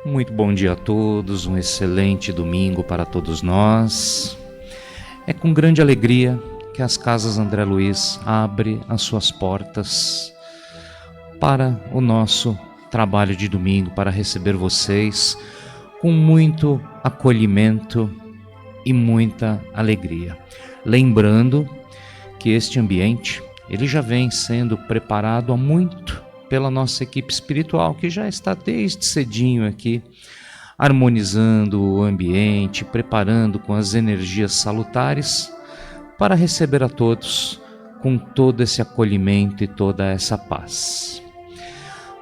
Muito bom dia a todos, um excelente domingo para todos nós. É com grande alegria que as Casas André Luiz abre as suas portas para o nosso trabalho de domingo, para receber vocês com muito acolhimento e muita alegria. Lembrando que este ambiente, ele já vem sendo preparado há muito pela nossa equipe espiritual, que já está desde cedinho aqui, harmonizando o ambiente, preparando com as energias salutares para receber a todos com todo esse acolhimento e toda essa paz.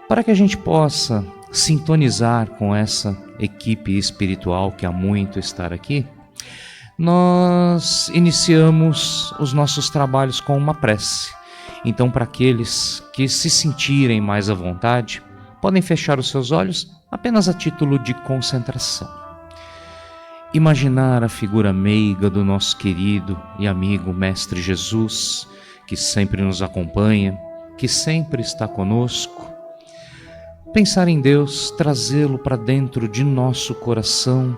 Para que a gente possa sintonizar com essa equipe espiritual que há muito está aqui, nós iniciamos os nossos trabalhos com uma prece. Então, para aqueles que se sentirem mais à vontade, podem fechar os seus olhos apenas a título de concentração. Imaginar a figura meiga do nosso querido e amigo Mestre Jesus, que sempre nos acompanha, que sempre está conosco. Pensar em Deus, trazê-lo para dentro de nosso coração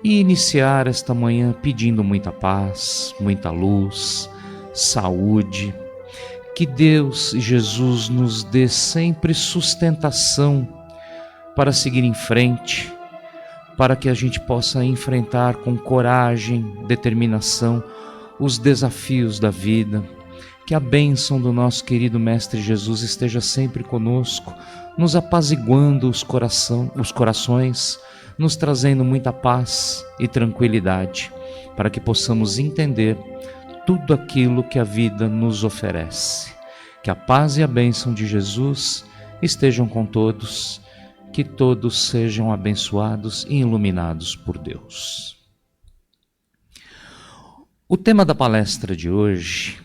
e iniciar esta manhã pedindo muita paz, muita luz, saúde. Que Deus e Jesus nos dê sempre sustentação para seguir em frente, para que a gente possa enfrentar com coragem, determinação, os desafios da vida. Que a bênção do nosso querido Mestre Jesus esteja sempre conosco, nos apaziguando os corações, nos trazendo muita paz e tranquilidade, para que possamos entender tudo aquilo que a vida nos oferece. Que a paz e a bênção de Jesus estejam com todos, que todos sejam abençoados e iluminados por Deus. O tema da palestra de hoje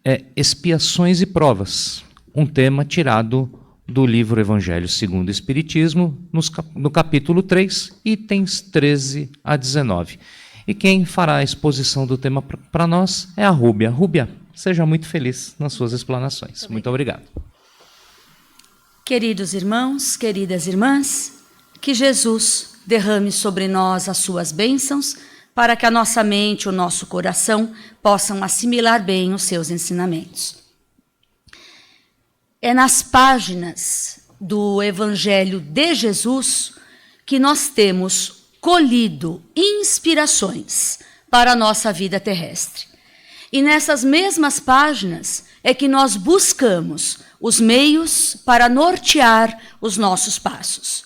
é Expiações e Provas, um tema tirado do livro Evangelho segundo o Espiritismo, no capítulo 3, itens 13 a 19. E quem fará a exposição do tema para nós é a Rúbia. Rúbia, seja muito feliz nas suas explanações. Muito obrigado. Queridos irmãos, queridas irmãs, que Jesus derrame sobre nós as suas bênçãos para que a nossa mente e o nosso coração possam assimilar bem os seus ensinamentos. É nas páginas do Evangelho de Jesus que nós temos colhido inspirações para a nossa vida terrestre. E nessas mesmas páginas é que nós buscamos os meios para nortear os nossos passos.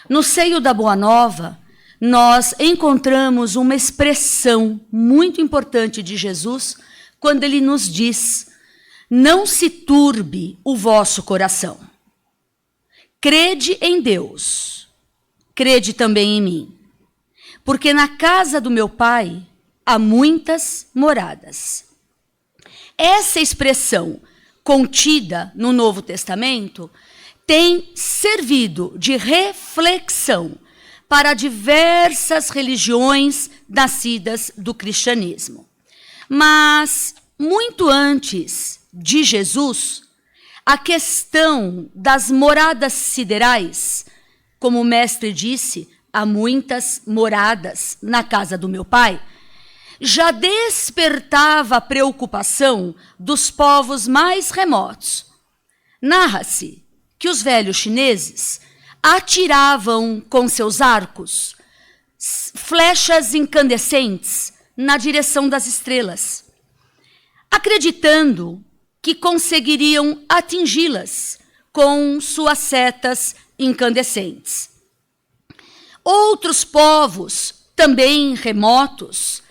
No seio da Boa Nova, nós encontramos uma expressão muito importante de Jesus quando ele nos diz: não se turbe o vosso coração. Crede em Deus, crede também em mim. Porque na casa do meu Pai há muitas moradas. Essa expressão contida no Novo Testamento tem servido de reflexão para diversas religiões nascidas do cristianismo. Mas, muito antes de Jesus, a questão das moradas siderais, como o mestre disse, há muitas moradas na casa do meu Pai, já despertava a preocupação dos povos mais remotos. Narra-se que os velhos chineses atiravam com seus arcos flechas incandescentes na direção das estrelas, acreditando que conseguiriam atingi-las com suas setas incandescentes. Outros povos, também remotos,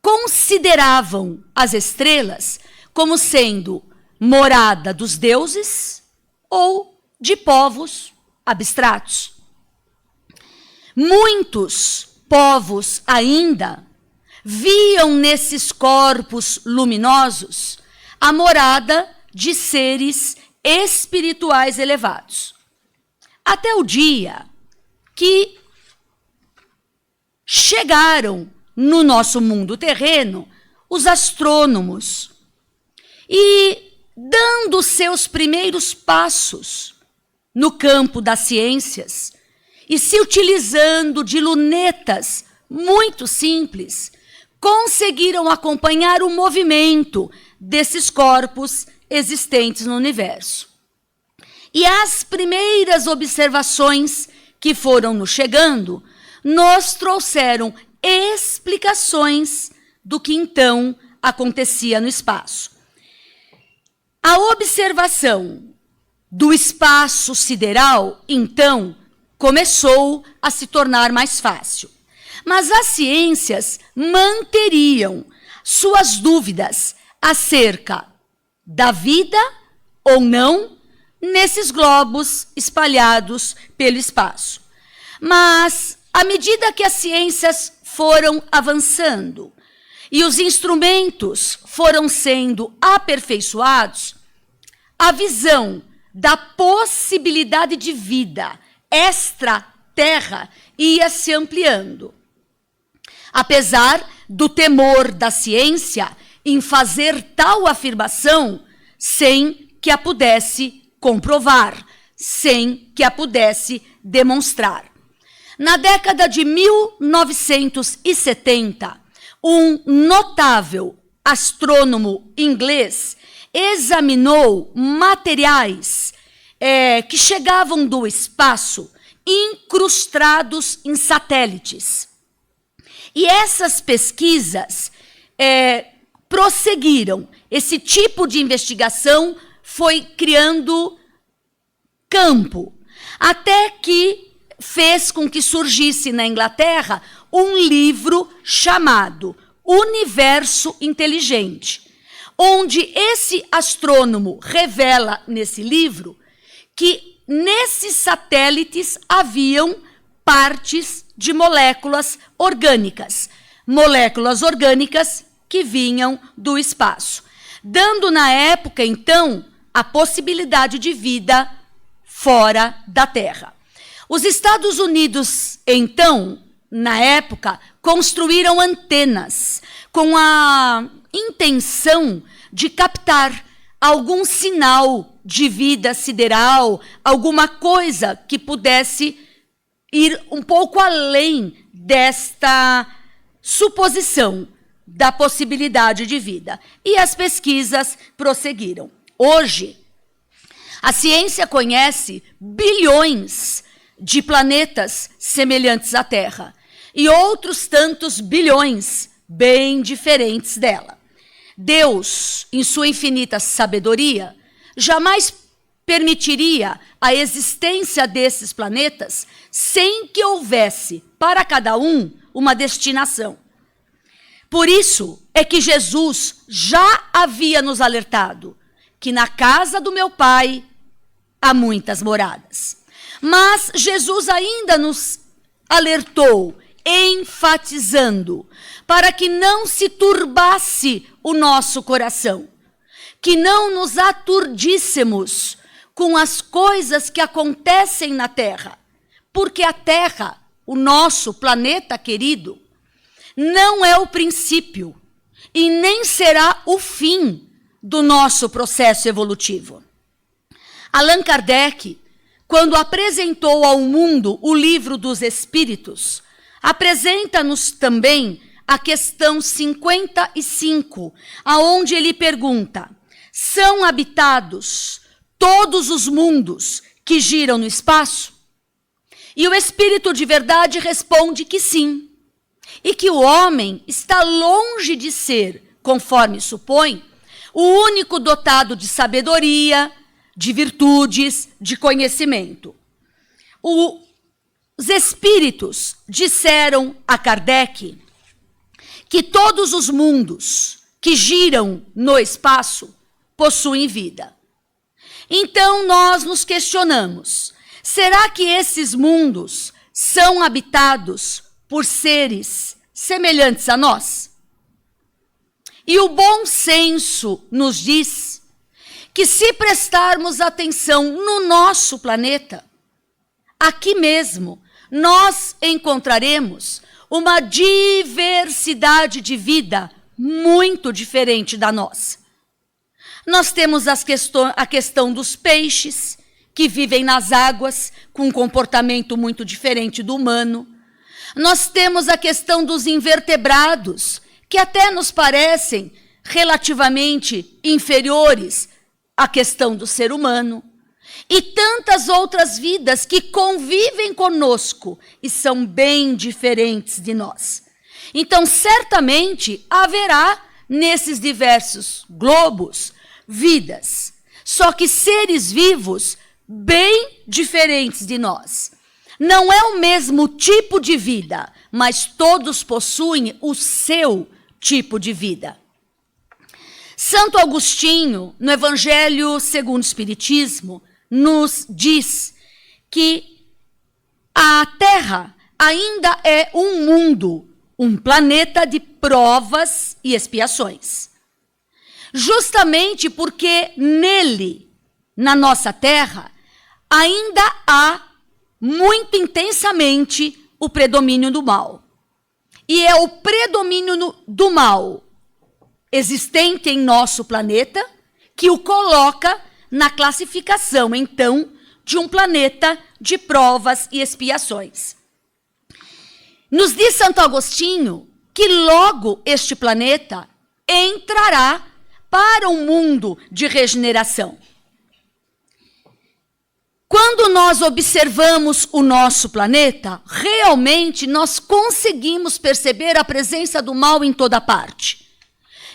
consideravam as estrelas como sendo morada dos deuses ou de povos abstratos. Muitos povos ainda viam nesses corpos luminosos a morada de seres espirituais elevados. Até o dia que chegaram no nosso mundo terreno os astrônomos e, dando seus primeiros passos no campo das ciências, e se utilizando de lunetas muito simples, conseguiram acompanhar o movimento desses corpos existentes no universo. E as primeiras observações que foram nos chegando nos trouxeram explicações do que então acontecia no espaço. A observação do espaço sideral, então, começou a se tornar mais fácil. Mas as ciências manteriam suas dúvidas acerca da vida ou não nesses globos espalhados pelo espaço. Mas, à medida que as ciências foram avançando e os instrumentos foram sendo aperfeiçoados, a visão da possibilidade de vida extra-terra ia se ampliando. Apesar do temor da ciência em fazer tal afirmação sem que a pudesse comprovar, sem que a pudesse demonstrar. Na década de 1970, um notável astrônomo inglês examinou materiais que chegavam do espaço incrustados em satélites. E essas pesquisas prosseguiram. Esse tipo de investigação foi criando campo, até que fez com que surgisse na Inglaterra um livro chamado Universo Inteligente, onde esse astrônomo revela nesse livro que nesses satélites haviam partes de moléculas orgânicas que vinham do espaço, dando na época, então, a possibilidade de vida fora da Terra. Os Estados Unidos, então, na época, construíram antenas com a intenção de captar algum sinal de vida sideral, alguma coisa que pudesse ir um pouco além desta suposição da possibilidade de vida. E as pesquisas prosseguiram. Hoje, a ciência conhece bilhões de planetas semelhantes à Terra e outros tantos bilhões bem diferentes dela. Deus, em sua infinita sabedoria, jamais permitiria a existência desses planetas sem que houvesse para cada um uma destinação. Por isso é que Jesus já havia nos alertado que na casa do meu Pai há muitas moradas. Mas Jesus ainda nos alertou, enfatizando, para que não se turbasse o nosso coração, que não nos aturdíssemos com as coisas que acontecem na Terra, porque a Terra, o nosso planeta querido, não é o princípio e nem será o fim do nosso processo evolutivo. Allan Kardec, quando apresentou ao mundo o Livro dos Espíritos, apresenta-nos também a questão 55, aonde ele pergunta: são habitados todos os mundos que giram no espaço? E o Espírito de Verdade responde que sim, e que o homem está longe de ser, conforme supõe, o único dotado de sabedoria, de virtudes, de conhecimento. Os espíritos disseram a Kardec que todos os mundos que giram no espaço possuem vida. Então nós nos questionamos: será que esses mundos são habitados por seres semelhantes a nós? E o bom senso nos diz que, se prestarmos atenção no nosso planeta, aqui mesmo nós encontraremos uma diversidade de vida muito diferente da nossa. Nós temos a questão dos peixes, que vivem nas águas, com um comportamento muito diferente do humano. Nós temos a questão dos invertebrados, que até nos parecem relativamente inferiores à questão do ser humano. E tantas outras vidas que convivem conosco e são bem diferentes de nós. Então, certamente, haverá nesses diversos globos vidas, só que seres vivos bem diferentes de nós. Não é o mesmo tipo de vida, mas todos possuem o seu tipo de vida. Santo Agostinho, no Evangelho segundo o Espiritismo, nos diz que a Terra ainda é um mundo, um planeta de provas e expiações. Justamente porque nele, na nossa Terra, ainda há muito intensamente o predomínio do mal. E é o predomínio do mal existente em nosso planeta que o coloca na classificação, então, de um planeta de provas e expiações. Nos diz Santo Agostinho que logo este planeta entrará para um mundo de regeneração. Quando nós observamos o nosso planeta, realmente nós conseguimos perceber a presença do mal em toda parte.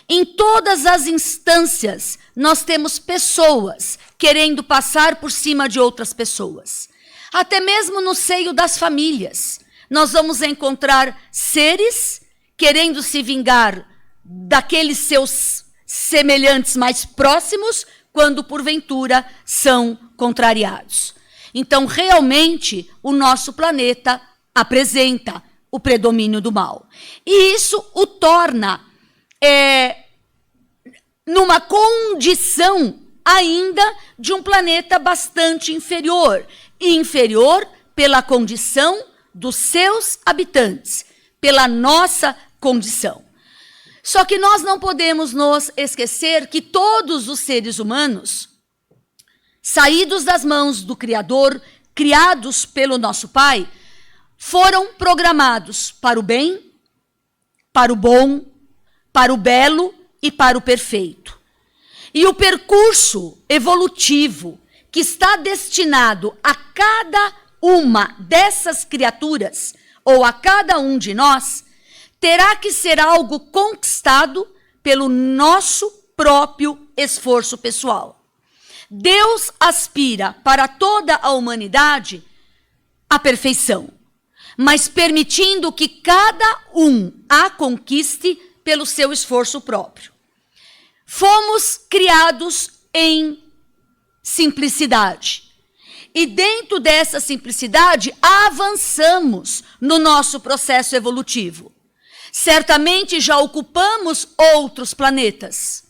Em todas as instâncias, nós temos pessoas querendo passar por cima de outras pessoas. Até mesmo no seio das famílias, nós vamos encontrar seres querendo se vingar daqueles seus semelhantes mais próximos, quando porventura são contrariados. Então, realmente, o nosso planeta apresenta o predomínio do mal. E isso o torna numa condição ainda de um planeta bastante inferior. E inferior pela condição dos seus habitantes, pela nossa condição. Só que nós não podemos nos esquecer que todos os seres humanos, saídos das mãos do Criador, criados pelo nosso Pai, foram programados para o bem, para o bom, para o belo e para o perfeito. E o percurso evolutivo que está destinado a cada uma dessas criaturas, ou a cada um de nós, terá que ser algo conquistado pelo nosso próprio esforço pessoal. Deus aspira para toda a humanidade a perfeição, mas permitindo que cada um a conquiste pelo seu esforço próprio. Fomos criados em simplicidade. E dentro dessa simplicidade, avançamos no nosso processo evolutivo. Certamente já ocupamos outros planetas.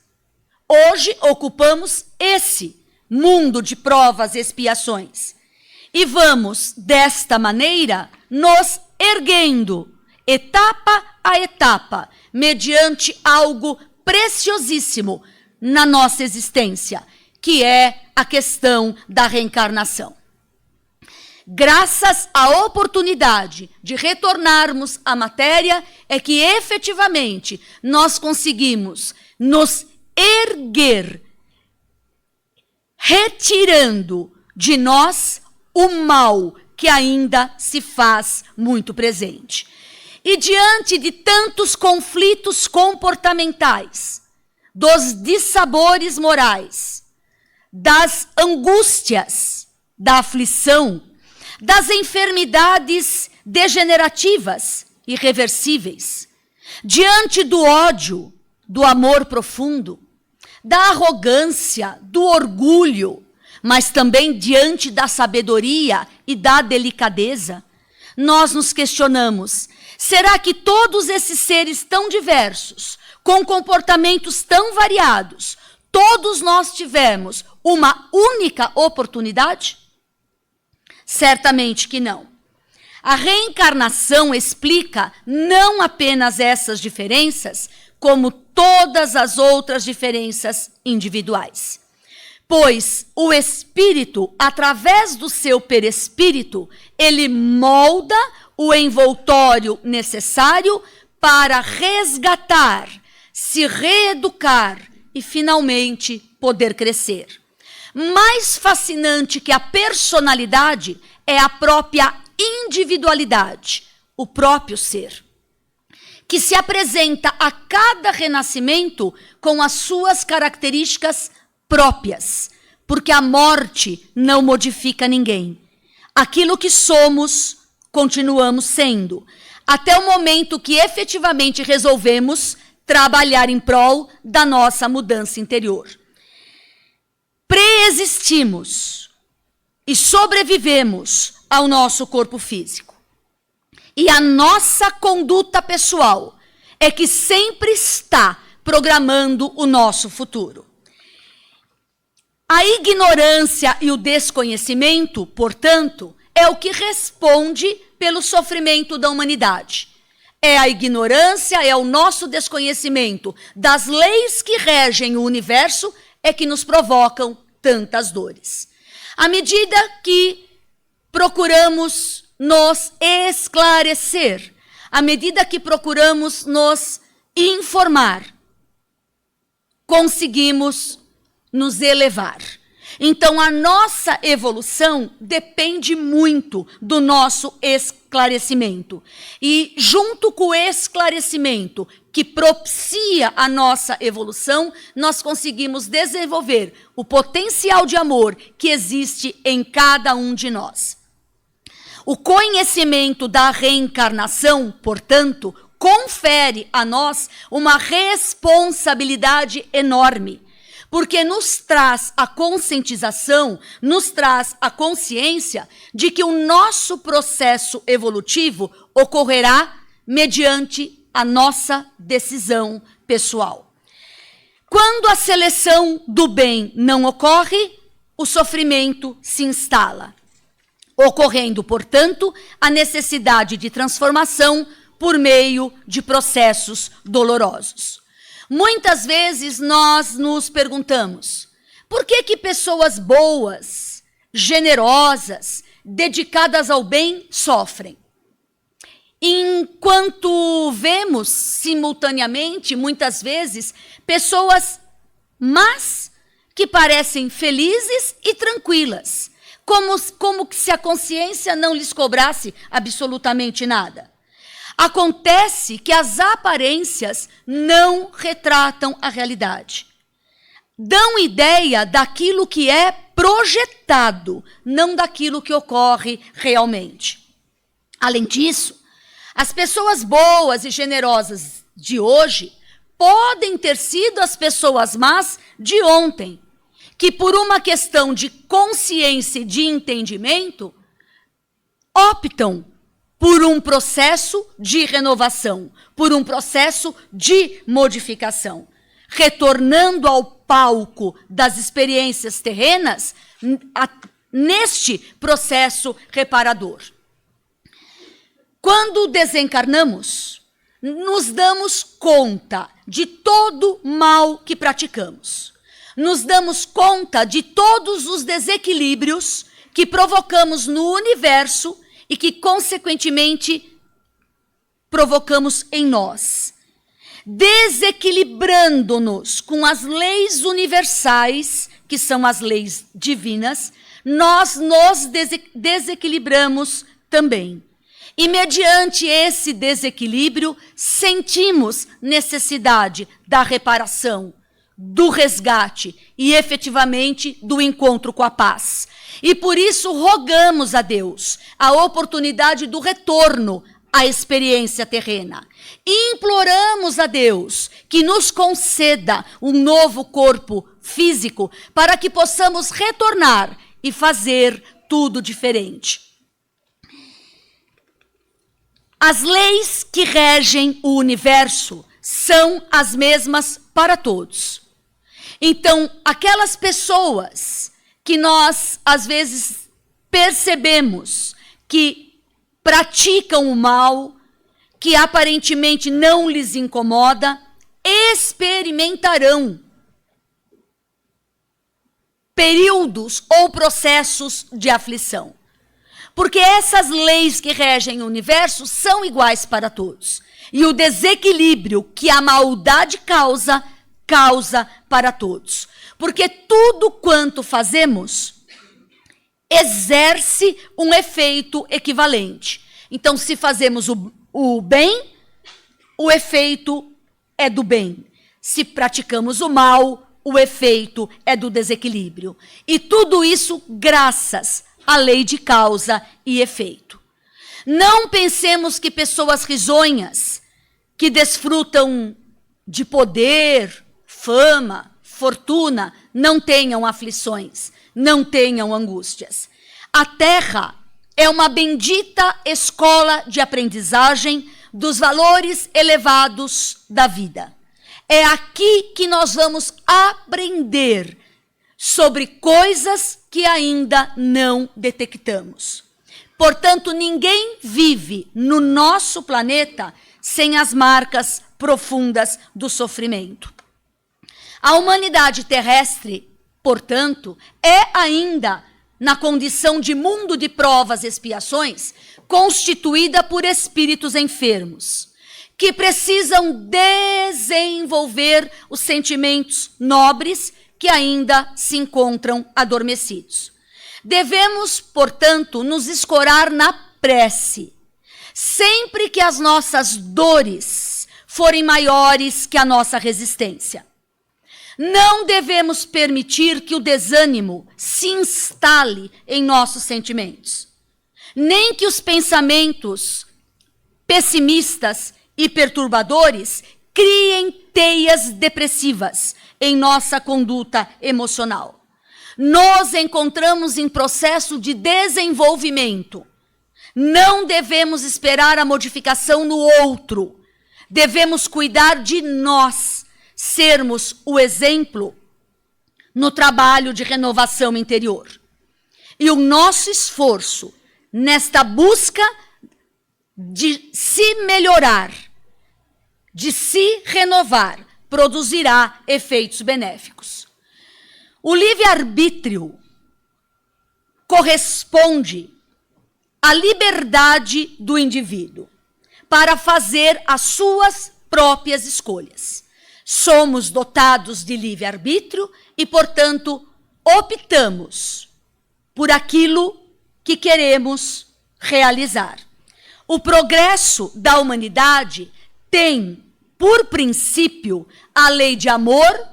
Hoje ocupamos esse mundo de provas e expiações. E vamos, desta maneira, nos erguendo, etapa a etapa, mediante algo preciosíssimo na nossa existência, que é a questão da reencarnação. Graças à oportunidade de retornarmos à matéria, é que efetivamente nós conseguimos nos erguer, retirando de nós o mal que ainda se faz muito presente. E diante de tantos conflitos comportamentais, dos dissabores morais, das angústias, da aflição, das enfermidades degenerativas, irreversíveis, diante do ódio, do amor profundo, da arrogância, do orgulho, mas também diante da sabedoria e da delicadeza, nós nos questionamos: será que todos esses seres tão diversos, com comportamentos tão variados, todos nós tivemos uma única oportunidade? Certamente que não. A reencarnação explica não apenas essas diferenças, como todas as outras diferenças individuais. Pois o espírito, através do seu perispírito, ele molda o envoltório necessário para resgatar, se reeducar e finalmente poder crescer. Mais fascinante que a personalidade é a própria individualidade, o próprio ser, que se apresenta a cada renascimento com as suas características próprias, porque a morte não modifica ninguém. Aquilo que somos, continuamos sendo, até o momento que efetivamente resolvemos trabalhar em prol da nossa mudança interior. Preexistimos e sobrevivemos ao nosso corpo físico. E a nossa conduta pessoal é que sempre está programando o nosso futuro. A ignorância e o desconhecimento, portanto, é o que responde pelo sofrimento da humanidade. É a ignorância, é o nosso desconhecimento das leis que regem o universo é que nos provocam tantas dores. À medida que procuramos nos esclarecer, à medida que procuramos nos informar, conseguimos nos elevar. Então, a nossa evolução depende muito do nosso esclarecimento. E, junto com o esclarecimento que propicia a nossa evolução, nós conseguimos desenvolver o potencial de amor que existe em cada um de nós. O conhecimento da reencarnação, portanto, confere a nós uma responsabilidade enorme, porque nos traz a conscientização, nos traz a consciência de que o nosso processo evolutivo ocorrerá mediante a nossa decisão pessoal. Quando a seleção do bem não ocorre, o sofrimento se instala, ocorrendo, portanto, a necessidade de transformação por meio de processos dolorosos. Muitas vezes nós nos perguntamos, por que pessoas boas, generosas, dedicadas ao bem sofrem? Enquanto vemos simultaneamente, muitas vezes, pessoas más que parecem felizes e tranquilas, como se a consciência não lhes cobrasse absolutamente nada. Acontece que as aparências não retratam a realidade. Dão ideia daquilo que é projetado, não daquilo que ocorre realmente. Além disso, as pessoas boas e generosas de hoje podem ter sido as pessoas más de ontem, que por uma questão de consciência e de entendimento, optam por um processo de renovação, por um processo de modificação, retornando ao palco das experiências terrenas neste processo reparador. Quando desencarnamos, nos damos conta de todo o mal que praticamos. Nos damos conta de todos os desequilíbrios que provocamos no universo e que, consequentemente, provocamos em nós. Desequilibrando-nos com as leis universais, que são as leis divinas, nós nos desequilibramos também. E, mediante esse desequilíbrio, sentimos necessidade da reparação, do resgate e, efetivamente, do encontro com a paz. E por isso rogamos a Deus a oportunidade do retorno à experiência terrena. E imploramos a Deus que nos conceda um novo corpo físico para que possamos retornar e fazer tudo diferente. As leis que regem o universo são as mesmas para todos. Então, aquelas pessoas que nós, às vezes, percebemos que praticam o mal, que aparentemente não lhes incomoda, experimentarão períodos ou processos de aflição. Porque essas leis que regem o universo são iguais para todos. E o desequilíbrio que a maldade causa para todos. Porque tudo quanto fazemos exerce um efeito equivalente. Então, se fazemos o bem, o efeito é do bem. Se praticamos o mal, o efeito é do desequilíbrio. E tudo isso graças à lei de causa e efeito. Não pensemos que pessoas risonhas, que desfrutam de poder, fama, fortuna, não tenham aflições, não tenham angústias. A Terra é uma bendita escola de aprendizagem dos valores elevados da vida. É aqui que nós vamos aprender sobre coisas que ainda não detectamos. Portanto, ninguém vive no nosso planeta sem as marcas profundas do sofrimento. A humanidade terrestre, portanto, é ainda, na condição de mundo de provas e expiações, constituída por espíritos enfermos, que precisam desenvolver os sentimentos nobres que ainda se encontram adormecidos. Devemos, portanto, nos escorar na prece, sempre que as nossas dores forem maiores que a nossa resistência. Não devemos permitir que o desânimo se instale em nossos sentimentos, nem que os pensamentos pessimistas e perturbadores criem teias depressivas em nossa conduta emocional. Nos encontramos em processo de desenvolvimento. Não devemos esperar a modificação no outro. Devemos cuidar de nós, sermos o exemplo no trabalho de renovação interior. E o nosso esforço nesta busca de se melhorar, de se renovar, produzirá efeitos benéficos. O livre-arbítrio corresponde à liberdade do indivíduo para fazer as suas próprias escolhas. Somos dotados de livre-arbítrio e, portanto, optamos por aquilo que queremos realizar. O progresso da humanidade tem, por princípio, a lei de amor,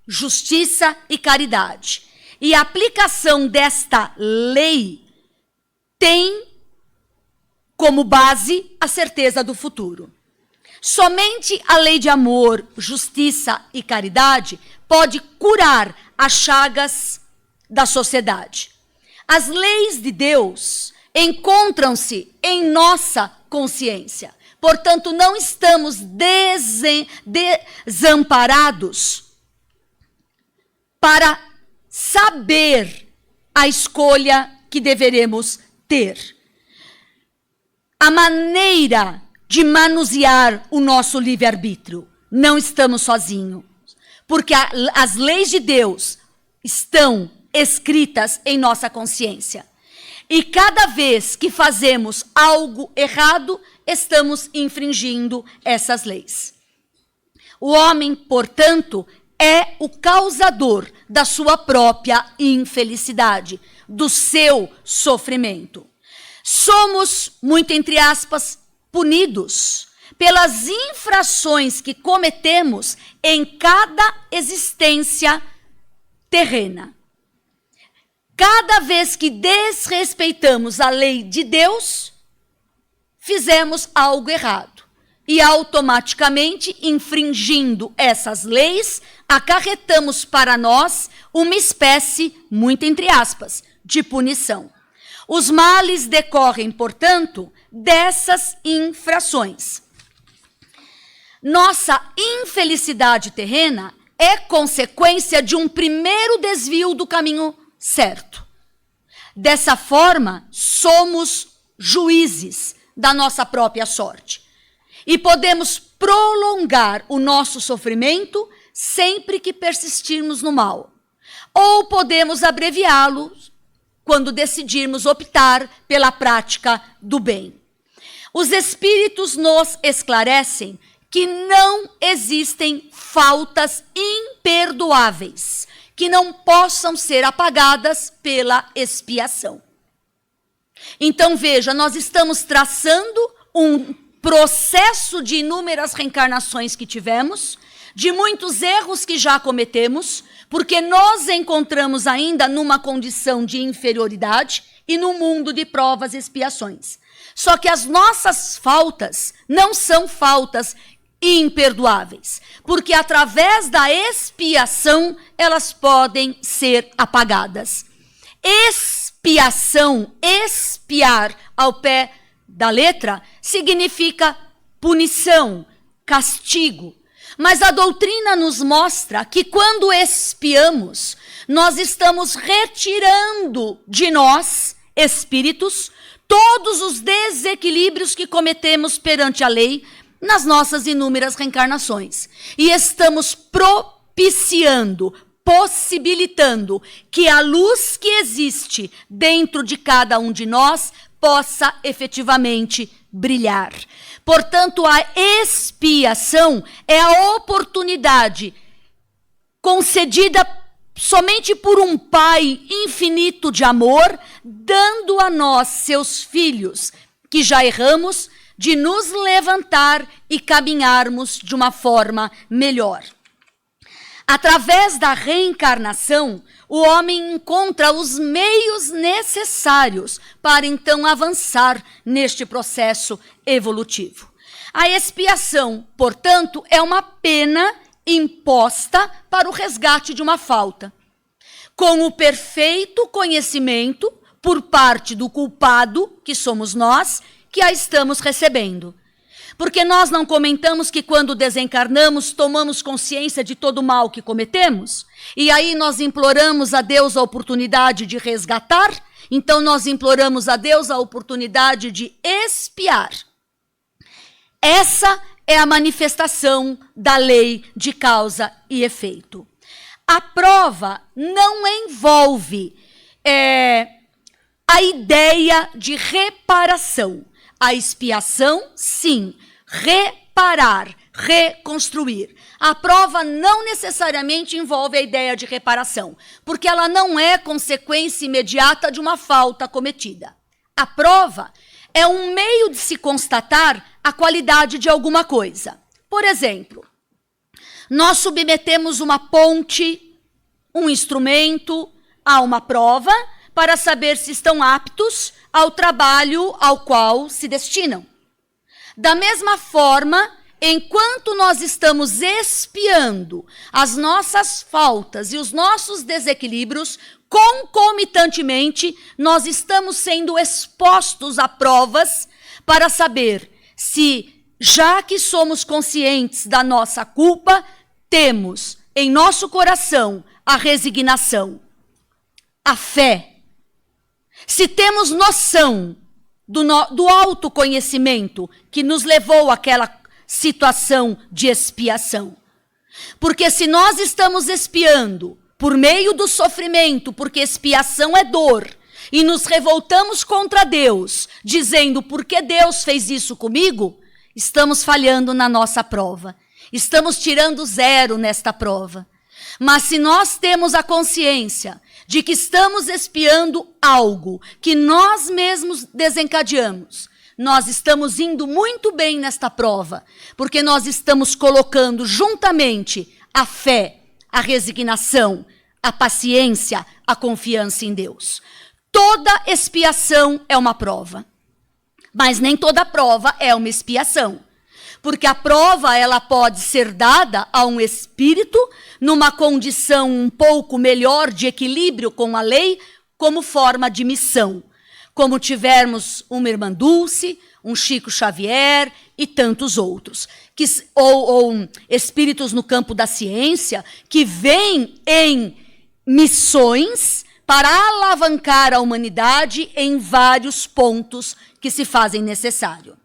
justiça e caridade. E a aplicação desta lei tem como base a certeza do futuro. Somente a lei de amor, justiça e caridade pode curar as chagas da sociedade. As leis de Deus encontram-se em nossa consciência. Portanto, não estamos desamparados para saber a escolha que deveremos ter. A maneira de manusear o nosso livre-arbítrio. Não estamos sozinhos, porque as leis de Deus estão escritas em nossa consciência. E cada vez que fazemos algo errado, estamos infringindo essas leis. O homem, portanto, é o causador da sua própria infelicidade, do seu sofrimento. Somos, muito entre aspas, punidos pelas infrações que cometemos em cada existência terrena. Cada vez que desrespeitamos a lei de Deus, fizemos algo errado. E automaticamente, infringindo essas leis, acarretamos para nós uma espécie, muito entre aspas, de punição. Os males decorrem, portanto, dessas infrações. Nossa infelicidade terrena é consequência de um primeiro desvio do caminho certo. Dessa forma, somos juízes da nossa própria sorte. E podemos prolongar o nosso sofrimento sempre que persistirmos no mal. ou podemos abreviá-lo quando decidirmos optar pela prática do bem. Os Espíritos nos esclarecem que não existem faltas imperdoáveis, que não possam ser apagadas pela expiação. Então, veja, nós estamos traçando um processo de inúmeras reencarnações que tivemos, de muitos erros que já cometemos, porque nós encontramos ainda numa condição de inferioridade e no mundo de provas e expiações. Só que as nossas faltas não são faltas imperdoáveis, porque através da expiação elas podem ser apagadas. Expiação, expiar ao pé da letra, significa punição, castigo. Mas a doutrina nos mostra que quando expiamos, nós estamos retirando de nós, espíritos, todos os desequilíbrios que cometemos perante a lei nas nossas inúmeras reencarnações. E estamos propiciando, possibilitando que a luz que existe dentro de cada um de nós possa efetivamente brilhar. Portanto, a expiação é a oportunidade concedida somente por um Pai infinito de amor, dando a nós, seus filhos, que já erramos, de nos levantar e caminharmos de uma forma melhor. Através da reencarnação, o homem encontra os meios necessários para então avançar neste processo evolutivo. A expiação, portanto, é uma pena imposta para o resgate de uma falta, com o perfeito conhecimento por parte do culpado, que somos nós, que a estamos recebendo. Porque nós não comentamos que quando desencarnamos, tomamos consciência de todo o mal que cometemos? E aí nós imploramos a Deus a oportunidade de resgatar? Então nós imploramos a Deus a oportunidade de expiar. Essa é a manifestação da lei de causa e efeito. A prova não envolve a ideia de reparação. A expiação, sim. Reparar, reconstruir. A prova não necessariamente envolve a ideia de reparação, porque ela não é consequência imediata de uma falta cometida. A prova é um meio de se constatar a qualidade de alguma coisa. Por exemplo, nós submetemos uma ponte, um instrumento a uma prova para saber se estão aptos ao trabalho ao qual se destinam. Da mesma forma, enquanto nós estamos expiando as nossas faltas e os nossos desequilíbrios, concomitantemente, nós estamos sendo expostos a provas para saber se, já que somos conscientes da nossa culpa, temos em nosso coração a resignação, a fé. Se temos noção do autoconhecimento que nos levou àquela situação de expiação. Porque se nós estamos expiando por meio do sofrimento, porque expiação é dor, e nos revoltamos contra Deus, dizendo por que Deus fez isso comigo, estamos falhando na nossa prova. Estamos tirando 0 nesta prova. Mas se nós temos a consciência de que estamos expiando algo que nós mesmos desencadeamos, nós estamos indo muito bem nesta prova, porque nós estamos colocando juntamente a fé, a resignação, a paciência, a confiança em Deus. Toda expiação é uma prova, mas nem toda prova é uma expiação. Porque a prova ela pode ser dada a um espírito numa condição um pouco melhor de equilíbrio com a lei, como forma de missão. Como tivermos uma Irmã Dulce, um Chico Xavier e tantos outros. Ou espíritos no campo da ciência que vêm em missões para alavancar a humanidade em vários pontos que se fazem necessário.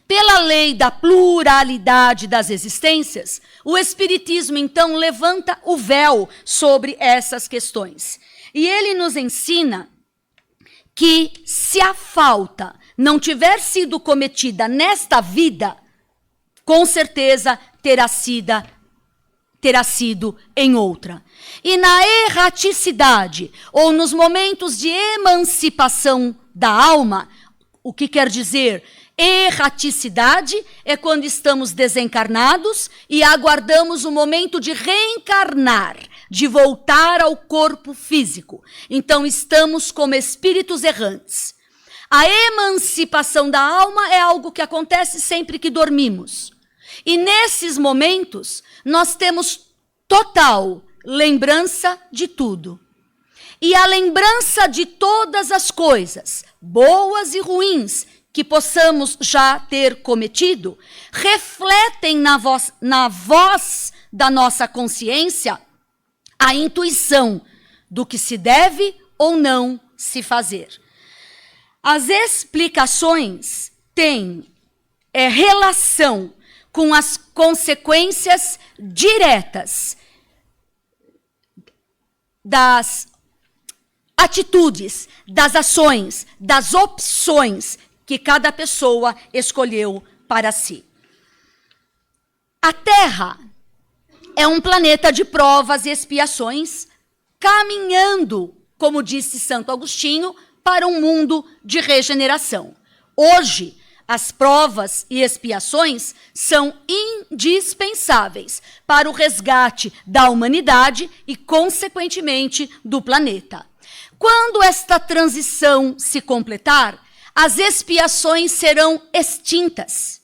Pela lei da pluralidade das existências, o Espiritismo, então, levanta o véu sobre essas questões. E ele nos ensina que, se a falta não tiver sido cometida nesta vida, com certeza terá sido em outra. E na erraticidade, ou nos momentos de emancipação da alma, o que quer dizer? Erraticidade é quando estamos desencarnados e aguardamos o momento de reencarnar, de voltar ao corpo físico. Então estamos como espíritos errantes. A emancipação da alma é algo que acontece sempre que dormimos. E nesses momentos nós temos total lembrança de tudo. E a lembrança de todas as coisas, boas e ruins, que possamos já ter cometido, refletem na voz da nossa consciência a intuição do que se deve ou não se fazer. As explicações têm relação com as consequências diretas das atitudes, das ações, das opções que cada pessoa escolheu para si. A Terra é um planeta de provas e expiações, caminhando, como disse Santo Agostinho, para um mundo de regeneração. Hoje, as provas e expiações são indispensáveis para o resgate da humanidade e, consequentemente, do planeta. Quando esta transição se completar, as expiações serão extintas,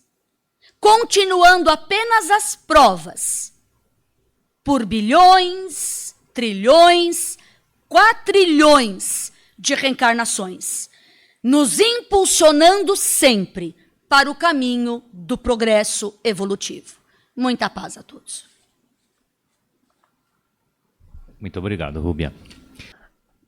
continuando apenas as provas, por bilhões, trilhões, quatrilhões de reencarnações, nos impulsionando sempre para o caminho do progresso evolutivo. Muita paz a todos. Muito obrigado, Rúbia.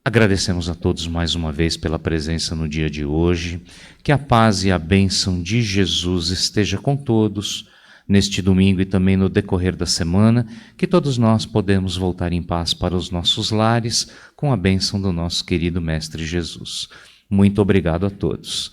Agradecemos a todos mais uma vez pela presença no dia de hoje. Que a paz e a bênção de Jesus esteja com todos neste domingo e também no decorrer da semana, que todos nós podemos voltar em paz para os nossos lares com a bênção do nosso querido Mestre Jesus. Muito obrigado a todos.